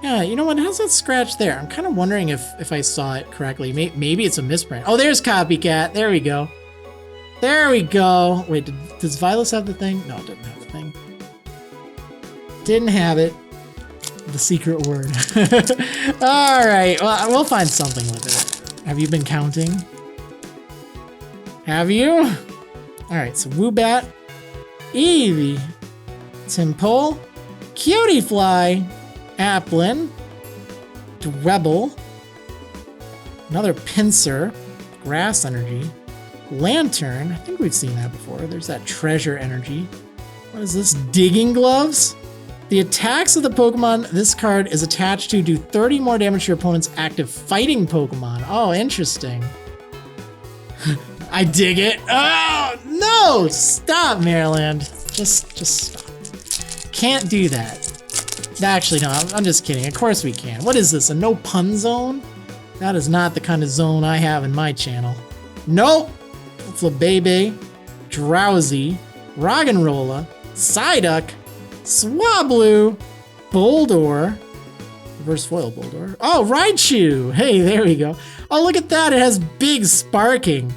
Yeah, you know what, how's that scratch there? I'm kind of wondering if I saw it correctly. Maybe it's a misprint. Oh, there's Copycat, there we go. There we go. Wait, does Xylus have the thing? No, it didn't have the thing. Didn't have it. The secret word. All right, well, we'll find something with it. Have you been counting? Have you? All right, so Woobat, Eevee, Tympole, Fly, Applin, Dwebble, another Pinsir, Grass Energy, Lantern, I think we've seen that before. There's that Treasure Energy. What is this? Digging Gloves? The attacks of the Pokemon this card is attached to do 30 more damage to your opponent's active fighting Pokemon. Oh, interesting. I dig it. Oh, no! Stop, Marriland. Just stop. Can't do that. Actually, no, I'm just kidding. Of course we can. What is this, a no pun zone? That is not the kind of zone I have in my channel. Nope! It's a Bebe, Drowsy, Roggenrola, Psyduck, Swablu, Boldor, reverse foil Boldor. Oh, Raichu! Hey, there we go. Oh, look at that, it has Big Sparking.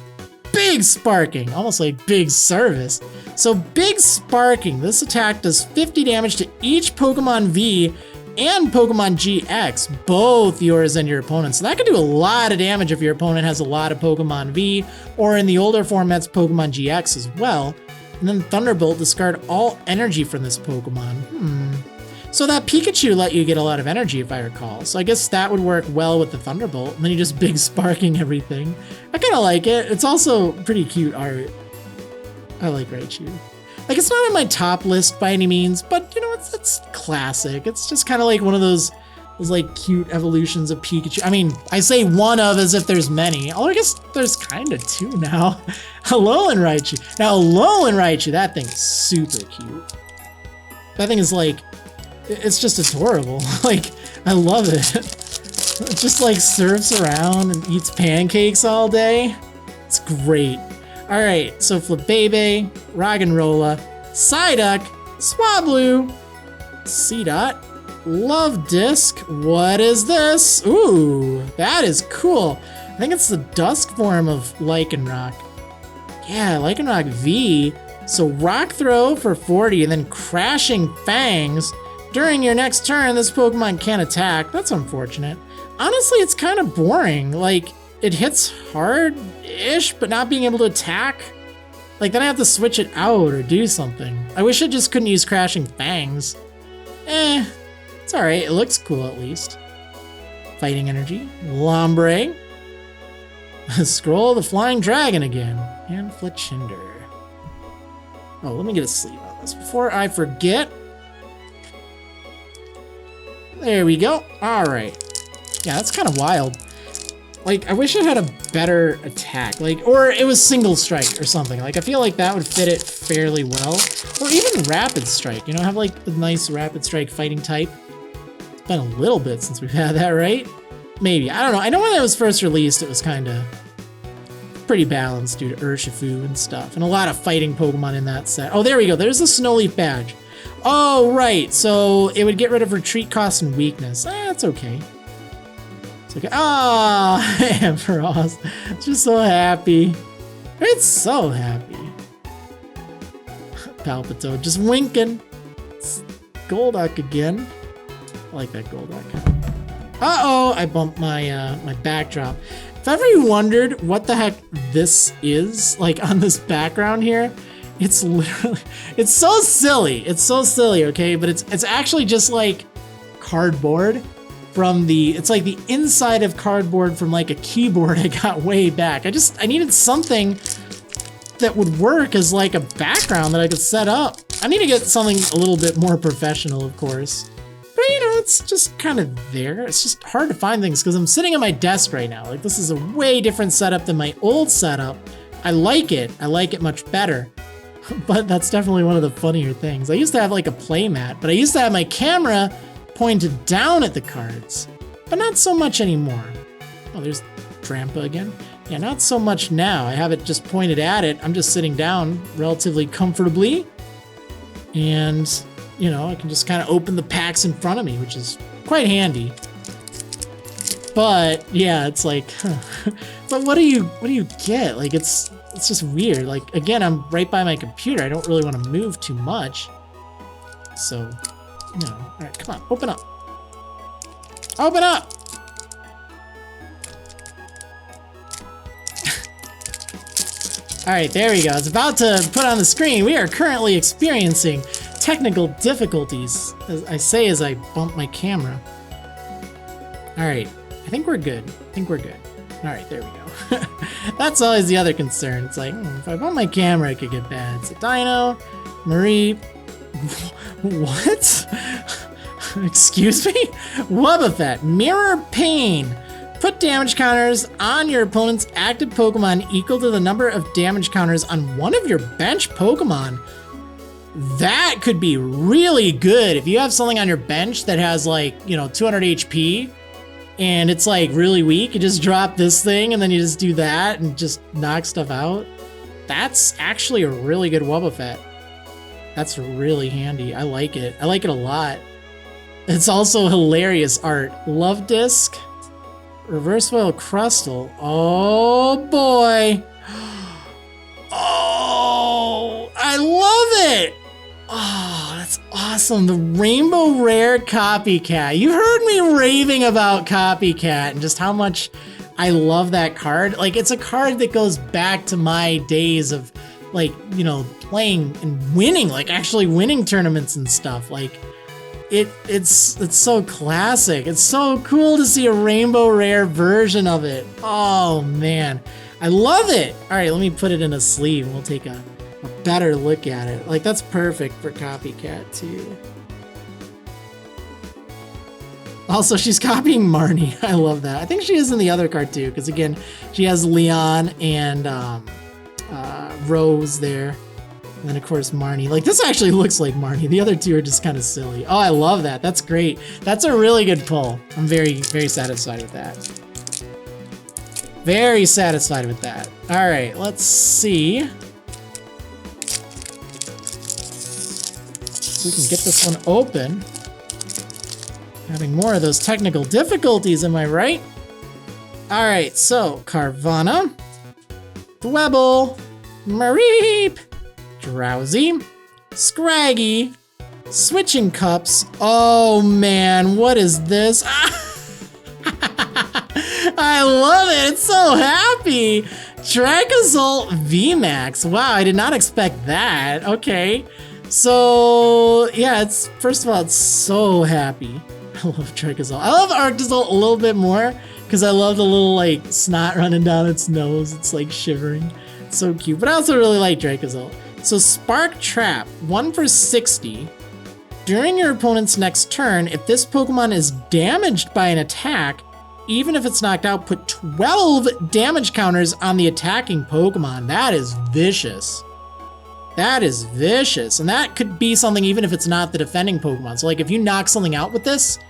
Big Sparking, almost like Big Service. So Big Sparking, this attack does 50 damage to each Pokemon V and Pokemon GX, both yours and your opponent's. So that could do a lot of damage if your opponent has a lot of Pokemon V, or in the older formats, Pokemon GX as well. And then Thunderbolt, discard all energy from this Pokemon. So that Pikachu let you get a lot of energy, if I recall. So I guess that would work well with the Thunderbolt. And then you just big sparking everything. I kind of like it. It's also pretty cute art. I like Raichu. Like, it's not on my top list by any means, but you know, it's classic. It's just kind of like one of those like cute evolutions of Pikachu. I mean, I say one of as if there's many. Although I guess there's kind of two now. Alolan Raichu. Now, Alolan Raichu, that thing is super cute. That thing is like, it's just adorable. Like, I love it. It just like surfs around and eats pancakes all day. It's great. All right, so Flabebe, Roggenrola, Psyduck, Swablu, Seedot, Love Disc. What is this? Ooh, that is cool. I think it's the dusk form of Lycanroc. Yeah, Lycanroc V. So Rock Throw for 40 and then Crashing Fangs. During your next turn, this Pokemon can't attack. That's unfortunate. Honestly, it's kind of boring. Like, it hits hard-ish, but not being able to attack. Like, then I have to switch it out or do something. I wish I just couldn't use Crashing Fangs. It's alright. It looks cool, at least. Fighting Energy. Lombre. Scroll the Flying Dragon again. And Fletchinder. Oh, let me get a sleeve on this before I forget. There we go. Alright. Yeah, that's kind of wild. Like, I wish it had a better attack. Like, or it was Single Strike or something. Like, I feel like that would fit it fairly well. Or even Rapid Strike. You know, have like the nice Rapid Strike fighting type. It's been a little bit since we've had that, right? Maybe. I don't know. I know when it was first released, it was kind of pretty balanced due to Urshifu and stuff. And a lot of fighting Pokemon in that set. Oh, there we go. There's the Snowleaf badge. Oh, right. So it would get rid of retreat cost and weakness. That's okay. It's okay. Oh, Ampharos. It's just so happy. It's so happy. Palpitoad just winking. It's Golduck again. I like that Golduck. Uh-oh, I bumped my my backdrop. If ever you wondered what the heck this is, like on this background here, it's literally, it's so silly. It's so silly, okay? But it's actually just like cardboard from the, it's like the inside of cardboard from like a keyboard I got way back. I needed something that would work as like a background that I could set up. I need to get something a little bit more professional, of course. But you know, it's just kind of there. It's just hard to find things because I'm sitting at my desk right now. Like, this is a way different setup than my old setup. I like it. I like it much better. But that's definitely one of the funnier things. I used to have like a play mat, but I used to have my camera pointed down at the cards, but not so much anymore. Oh, there's Drampa again. Yeah, not so much now. I have it just pointed at it. I'm just sitting down relatively comfortably. And, you know, I can just kind of open the packs in front of me, which is quite handy. But yeah, it's like, but what do you get? Like, it's just weird. Like, again, I'm right by my computer. I don't really want to move too much. So, you know, all right, come on, open up. Open up! All right, there we go. It's about to put on the screen. We are currently experiencing technical difficulties, as I say as I bump my camera. All right, I think we're good. All right, there we go. That's always the other concern. It's like, if I bump my camera, it could get bad. So Dino, Marie, what? Excuse me? Wobbuffet, Mirror Pain. Put damage counters on your opponent's active Pokemon equal to the number of damage counters on one of your bench Pokemon. That could be really good. If you have something on your bench that has like, you know, 200 HP and it's like really weak, you just drop this thing and then you just do that and just knock stuff out. That's actually a really good Wobbuffet. That's really handy. I like it. I like it a lot. It's also hilarious art. Love Disc. Reverse Foil Crustle. Oh boy. Oh, I love it. Oh, that's awesome. The Rainbow Rare Copycat. You heard me raving about Copycat and just how much I love that card. Like, it's a card that goes back to my days of, like, you know, playing and winning, like actually winning tournaments and stuff. Like, it's so classic. It's so cool to see a rainbow rare version of it. Oh man, I love it. All right, let me put it in a sleeve and we'll take a better look at it. Like, that's perfect for copycat too. Also, she's copying Marnie. I love that. I think she is in the other card too, because again, she has Leon and Rose there. And then of course Marnie. Like, this actually looks like Marnie. The other two are just kind of silly. Oh, I love that. That's great. That's a really good pull. I'm very, very satisfied with that. Very satisfied with that. All right, let's see. So we can get this one open. Having more of those technical difficulties, am I right? All right, so Carvana, Dwebble, Mareep, Drowsy, Scraggy, Switching Cups. Oh man, what is this? I love it, it's so happy. Dracozolt VMAX. Wow, I did not expect that. Okay, so yeah, it's, first of all, it's so happy. I love Dracozolt. I love Arctozolt a little bit more because I love the little like snot running down its nose. It's like shivering. It's so cute. But I also really like Dracozolt. So Spark Trap, 1 for 60. During your opponent's next turn, if this Pokemon is damaged by an attack, even if it's knocked out, put 12 damage counters on the attacking Pokemon. That is vicious. That is vicious. And that could be something even if it's not the defending Pokemon. So like if you knock something out with this,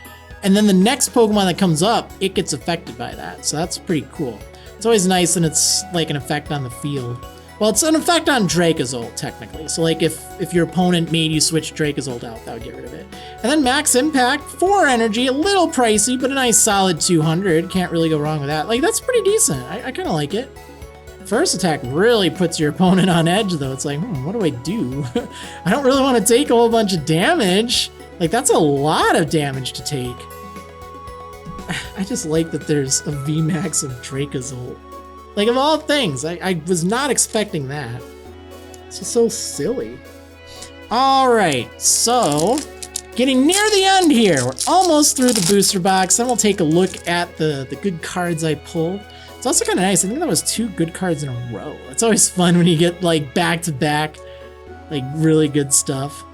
and then the next Pokemon that comes up, it gets affected by that. So that's pretty cool. It's always nice and it's like an effect on the field. Well, it's an effect on Dracozolt, technically. So like if your opponent made you switch Dracozolt out, that would get rid of it. And then Max Impact, 4 energy, a little pricey, but a nice solid 200. Can't really go wrong with that. Like, that's pretty decent. I kind of like it. First attack really puts your opponent on edge, though. It's like, what do I do? I don't really want to take a whole bunch of damage. Like, that's a lot of damage to take. I just like that there's a VMAX of Dracozolt. Like, of all things, I was not expecting that. It's just so silly. All right, so getting near the end here. We're almost through the booster box. Then we'll take a look at the good cards I pulled. It's also kind of nice. I think that was 2 good cards in a row. It's always fun when you get like back-to-back, like really good stuff.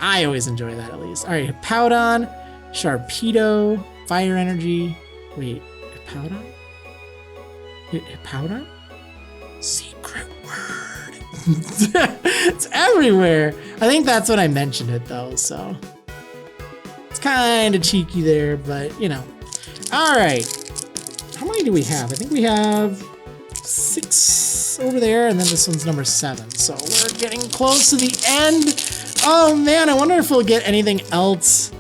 I always enjoy that, at least. All right, Hippowdon, Sharpedo, Fire Energy. Wait, Hippowdon? Hippowdon? Secret word. It's everywhere. I think that's when I mentioned it, though, so. It's kind of cheeky there, but, you know. All right. How many do we have? I think we have 6 over there, and then this one's number 7. So we're getting close to the end. Oh man, I wonder if we'll get anything else.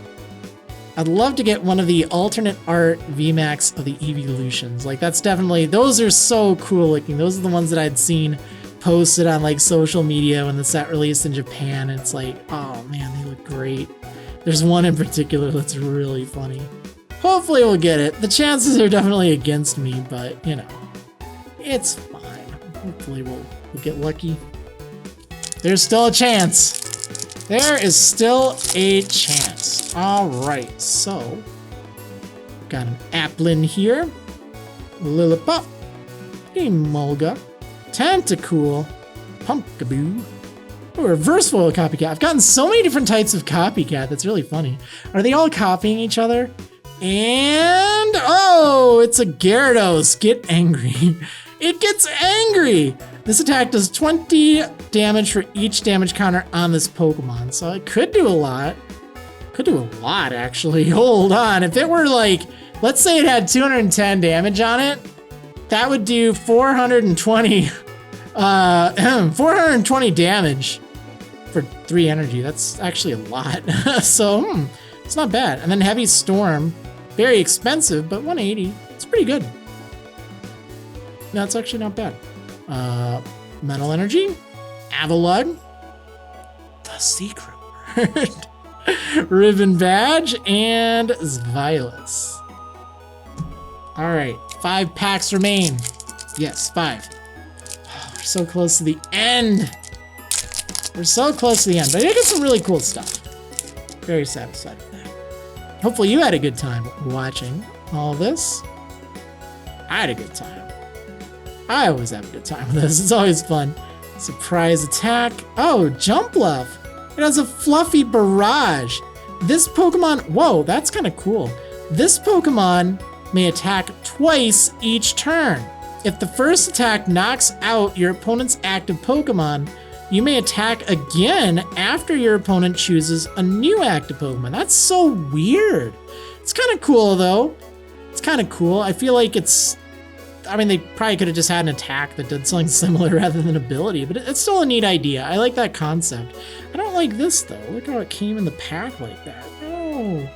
I'd love to get one of the alternate art VMAX of the Evolutions. Like, that's definitely, those are so cool looking. Those are the ones that I'd seen posted on like social media when the set released in Japan. It's like, oh man, they look great. There's one in particular that's really funny. Hopefully we'll get it. The chances are definitely against me, but you know, it's fine. Hopefully we'll get lucky. There's still a chance. There is still a chance. All right, so got an Applin here, Lillipup, Emolga, Tentacool, Pumpkaboo, a reverse foil copycat. I've gotten so many different types of copycat. That's really funny. Are they all copying each other? And oh, it's a Gyarados. Get angry. It gets angry. This attack does 20 damage for each damage counter on this Pokemon. So it could do a lot. Could do a lot, actually. Hold on. If it were like, let's say it had 210 damage on it, that would do 420, 420 damage for 3 energy. That's actually a lot. So, it's not bad. And then Heavy Storm, very expensive, but 180. It's pretty good. No, it's actually not bad. Metal Energy, Avalugg, the secret word, Ribbon Badge, and Zvylus. All right, 5 packs remain. Yes, 5. Oh, we're so close to the end. We're so close to the end, but I did get some really cool stuff. Very satisfied with that. Hopefully you had a good time watching all this. I had a good time. I always have a good time with this. It's always fun. Surprise attack. Oh, Jump Bluff. It has a fluffy barrage. This Pokemon, whoa, that's kind of cool. This Pokemon may attack twice each turn. If the first attack knocks out your opponent's active Pokemon, you may attack again after your opponent chooses a new active Pokemon. That's so weird. It's kind of cool though. It's kind of cool. I feel like it's, I mean, they probably could have just had an attack that did something similar rather than ability, but it's still a neat idea. I like that concept. I don't like this though. Look how it came in the pack like that. Oh.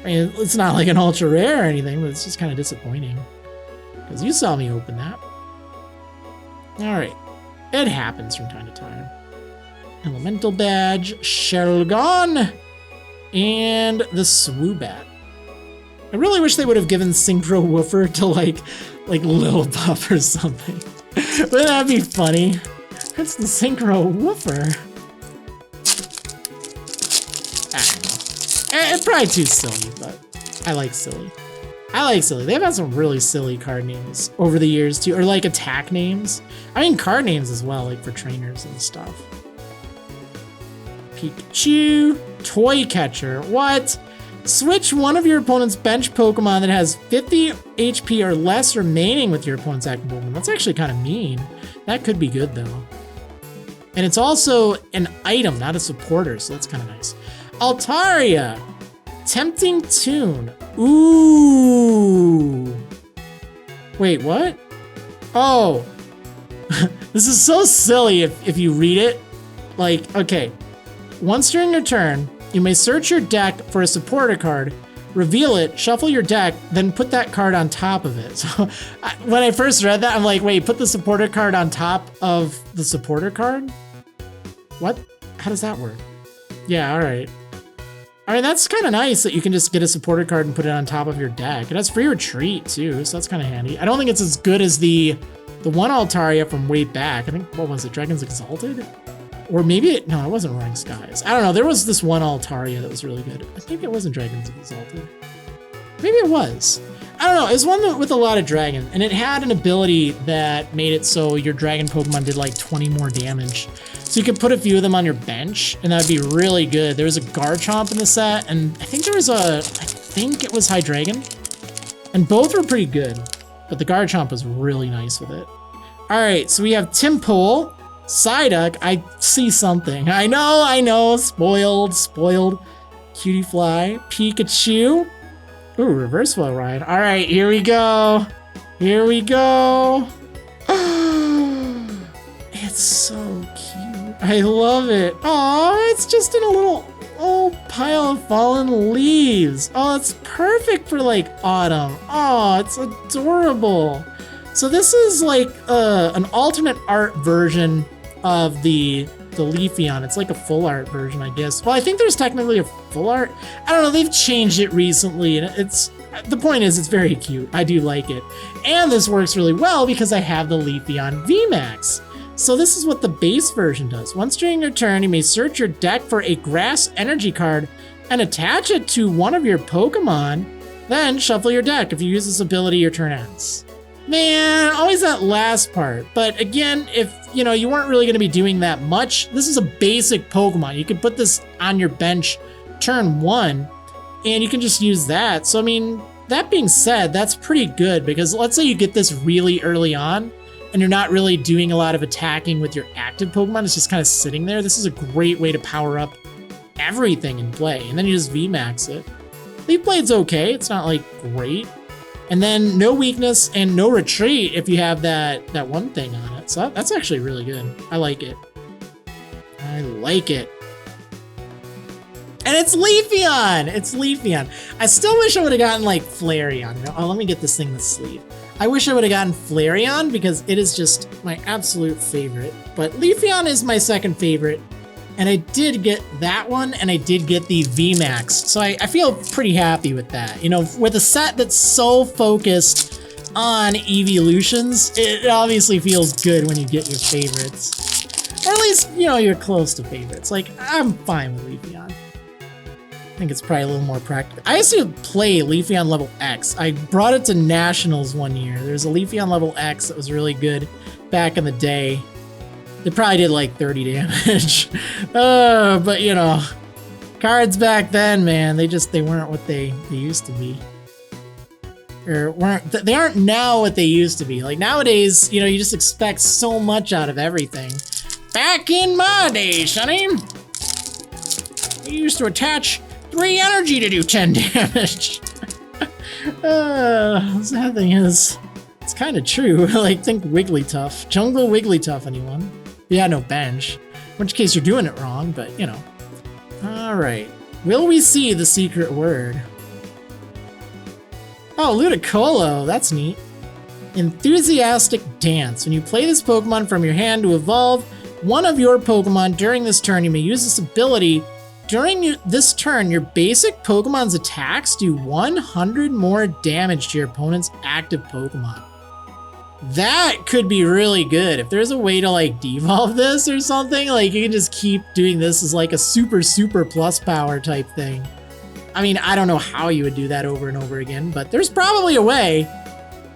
I mean, it's not like an ultra rare or anything, but it's just kind of disappointing. Because you saw me open that. Alright. It happens from time to time. Elemental Badge, Shelgon, and the Swoobat. I really wish they would have given Synchro Woofer to like Lil Puff or something. Wouldn't that be funny? It's the Synchro Woofer. I don't know. It's probably too silly, but I like silly. I like silly. They've had some really silly card names over the years too, or like attack names. I mean card names as well, like for trainers and stuff. Pikachu, Toy Catcher, what? Switch one of your opponent's bench Pokemon that has 50 HP or less remaining with your opponent's active Pokemon. That's actually kind of mean. That could be good though. And it's also an item, not a supporter, so that's kind of nice. Altaria, Tempting Tune. Ooh. Wait, what? Oh. This is so silly if you read it. Like, okay. Once during your turn, you may search your deck for a supporter card, reveal it, shuffle your deck, then put that card on top of it. So when I first read that, I'm like, wait, put the supporter card on top of the supporter card? What? How does that work? Yeah, all right. I mean, that's kind of nice that you can just get a supporter card and put it on top of your deck. It has free retreat too, so that's kind of handy. I don't think it's as good as the one Altaria from way back. I think, what was it, Dragon's Exalted? Or maybe it, no, it wasn't Roaring Skies. I don't know, there was this one Altaria that was really good. I think it wasn't Dragon's Exalted. Maybe it was. I don't know, it was one with a lot of dragon, and it had an ability that made it so your dragon Pokemon did like 20 more damage. So you could put a few of them on your bench, and that'd be really good. There was a Garchomp in the set, and I think there was I think it was Hydreigon. And both were pretty good, but the Garchomp was really nice with it. All right, so we have Tympole, Psyduck, I see something. I know, spoiled. Cutie Fly, Pikachu. Ooh, Reverse Flow Ride. All right, here we go. It's so cute. I love it. Oh, it's just in a little old pile of fallen leaves. Oh, it's perfect for like autumn. Oh, it's adorable. So this is like an alternate art version of the Leafeon. It's like a full art version, I guess. Well, I think there's technically a full art. I don't know, they've changed it recently, and the point is it's very cute. I do like it. And this works really well because I have the Leafeon VMAX. So this is what the base version does. Once during your turn, you may search your deck for a grass energy card and attach it to one of your Pokemon, then shuffle your deck. If you use this ability, your turn ends. Man, always that last part. But again, if you weren't really going to be doing that much, this is a basic Pokemon. You could put this on your bench turn 1, and you can just use that. So I mean, that being said, that's pretty good, because let's say you get this really early on, and you're not really doing a lot of attacking with your active Pokemon, it's just kind of sitting there. This is a great way to power up everything in play, and then you just VMAX it. Leaf Blade's okay, it's not like great. And then no weakness and no retreat if you have that one thing on it. So that's actually really good. I like it. And it's Leafeon! I still wish I would have gotten like Flareon. Oh, let me get this thing in the sleeve. I wish I would have gotten Flareon because it is just my absolute favorite. But Leafeon is my second favorite. And I did get that one, and I did get the VMAX. So I feel pretty happy with that. With a set that's so focused on evolutions, it obviously feels good when you get your favorites. Or at least, you're close to favorites. Like, I'm fine with Leafeon. I think it's probably a little more practical. I used to play Leafeon level X. I brought it to Nationals one year. There's a Leafeon level X that was really good back in the day. It probably did like 30 damage. But you know, cards back then, man, they weren't what they used to be. Or they aren't now what they used to be. Like nowadays, you know, you just expect so much out of everything. Back in my day, sonny, we used to attach 3 energy to do 10 damage. The sad thing is, it's kind of true. Like, think Wigglytuff. Jungle Wigglytuff, anyone? Yeah, no bench. In which case you're doing it wrong, but you know. Alright. Will we see the secret word? Oh, Ludicolo. That's neat. Enthusiastic Dance. When you play this Pokemon from your hand to evolve one of your Pokemon during this turn, you may use this ability. During this turn, your basic Pokemon's attacks do 100 more damage to your opponent's active Pokemon. That could be really good. If there's a way to like devolve this or something, like you can just keep doing this as like a super plus power type thing. I mean, I don't know how you would do that over and over again, but there's probably a way.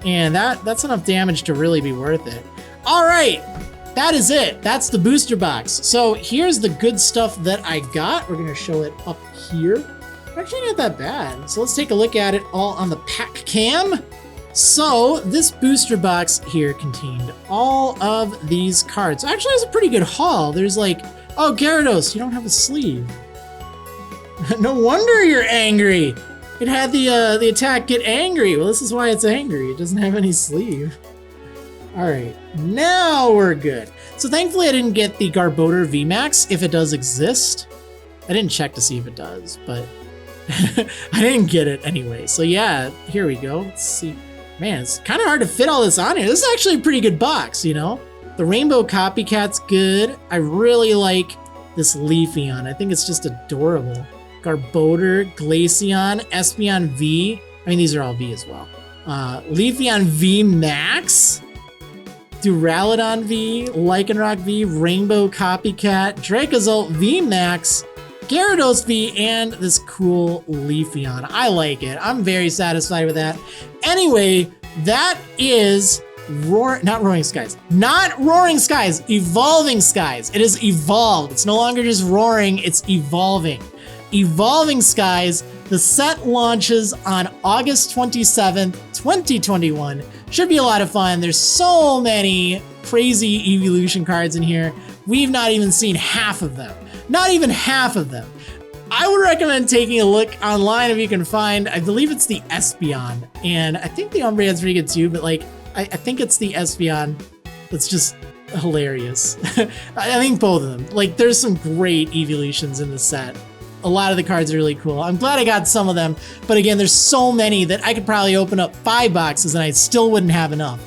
And that's enough damage to really be worth it. All right, that is it. That's the booster box. So here's the good stuff that I got. We're gonna show it up here. Actually not that bad. So let's take a look at it all on the pack cam. So this booster box here contained all of these cards. Actually, it's a pretty good haul. There's like, oh, Gyarados, you don't have a sleeve. No wonder you're angry. It had the attack get angry. Well, this is why it's angry. It doesn't have any sleeve. All right, now we're good. So thankfully I didn't get the Garbodor VMAX, if it does exist. I didn't check to see if it does, but I didn't get it anyway. So yeah, here we go. Let's see. Man, it's kind of hard to fit all this on here. This is actually a pretty good box, you know? The Rainbow Copycat's good. I really like this Leafeon. I think it's just adorable. Garbodor, Glaceon, Espeon V. I mean, these are all V as well. Leafeon V Max, Duraludon V, Lycanroc V, Rainbow Copycat, Dracozolt V Max, Gyarados V, and this cool Leafeon. I like it. I'm very satisfied with that. Anyway, that is not Roaring Skies. Not Roaring Skies, Evolving Skies. It is evolved. It's no longer just roaring, it's evolving. Evolving Skies. The set launches on August 27th, 2021. Should be a lot of fun. There's so many crazy evolution cards in here. We've not even seen half of them. Not even half of them. I would recommend taking a look online if you can find, I believe it's the Espeon. And I think the Umbreon's pretty good too, but like, I think it's the Espeon that's just hilarious. I think both of them. Like, there's some great evolutions in the set. A lot of the cards are really cool. I'm glad I got some of them, but again, there's so many that I could probably open up 5 boxes and I still wouldn't have enough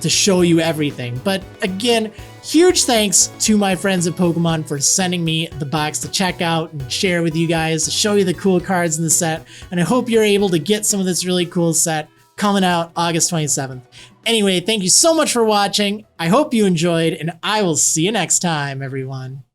to show you everything. But again, huge thanks to my friends at Pokemon for sending me the box to check out and share with you guys, to show you the cool cards in the set. And I hope you're able to get some of this really cool set coming out August 27th. Anyway, thank you so much for watching. I hope you enjoyed, and I will see you next time, everyone.